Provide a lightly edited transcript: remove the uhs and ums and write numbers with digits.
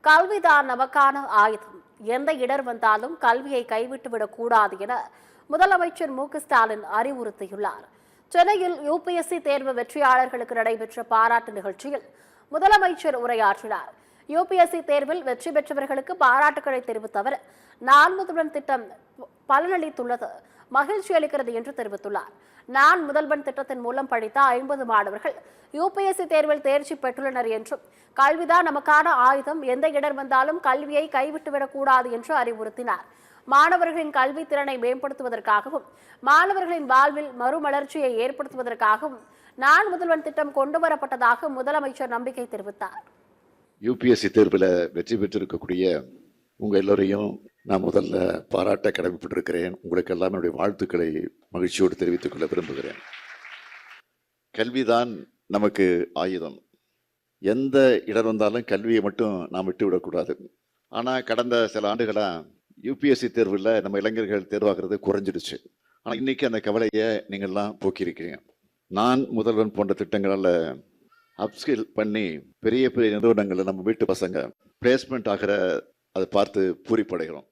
கல்விதான் நமக்கான ஆயுதம். எந்த இடர் வந்தாலும் கல்வியை கைவிட்டுவிடக் கூடாது என முதலமைச்சர் மு.க.ஸ்டாலின் அறிவுறுத்தியுள்ளார். சென்னையில் யுபிஎஸ்சி தேர்வு வெற்றியாளர்களுக்கு நடைபெற்ற பாராட்டு நிகழ்ச்சியில் முதலமைச்சர் உரையாற்றினார். யுபிஎஸ்சி தேர்வில் வெற்றி பெற்றவர்களுக்கு பாராட்டுக்களை தெரிவித்த அவர், நான் முதல்வன் திட்டம் பலனளித்துள்ளது மகிழ்ச்சி அளிக்கிறது என்று தெரிவித்துள்ளார். நான் முதல்வன் திட்டத்தின் மூலம் படித்த 50 மாணவர்கள் யுபிஎஸ்சி தேர்வில் தேர்ச்சி பெற்றுள்ளனர் என்றும், கல்விதான் நமக்கான ஆயுதம், எந்த இடர் வந்தாலும் கல்வியை கைவிட்டுவிடக் கூடாது என்று அறிவுறுத்தினார். மாணவர்களின் கல்வி திறனை மேம்படுத்துவதற்காகவும் மாணவர்களின் வாழ்வில் மறுமலர்ச்சியை ஏற்படுத்துவதற்காகவும் நான் முதல்வன் திட்டம் கொண்டுவரப்பட்டதாக முதலமைச்சர் நம்பிக்கை தெரிவித்தார். யுபிஎஸ்சி தேர்வில் வெற்றி பெற்றிருக்கக்கூடிய உங்கள் எல்லோரையும் நான் முதல்ல பாராட்ட கடமைப்பட்டிருக்கிறேன். உங்களுக்கு எல்லாம் என்னுடைய வாழ்த்துக்களை மகிழ்ச்சியோடு தெரிவித்துக் கொள்ள விரும்புகிறேன். கல்விதான் நமக்கு ஆயுதம். எந்த இடர் வந்தாலும் கல்வியை மட்டும் நாம் விட்டு விடக்கூடாது. ஆனால் கடந்த சில ஆண்டுகளாக யுபிஎஸ்சி தேர்வில் நம்ம இளைஞர்கள் தேர்வாகிறது குறைஞ்சிடுச்சு. ஆனால் இன்னைக்கு அந்த கவலையை நீங்கள்லாம் போக்கியிருக்கீங்க. நான் முதல்வன் போன்ற திட்டங்களால் அப்ஸ்கில் பண்ணி பெரிய பெரிய நிறுவனங்களில் நம்ம வீட்டு பசங்க பிளேஸ்மெண்ட் ஆகிற அதை பார்த்து பூரிப்படைகிறோம்.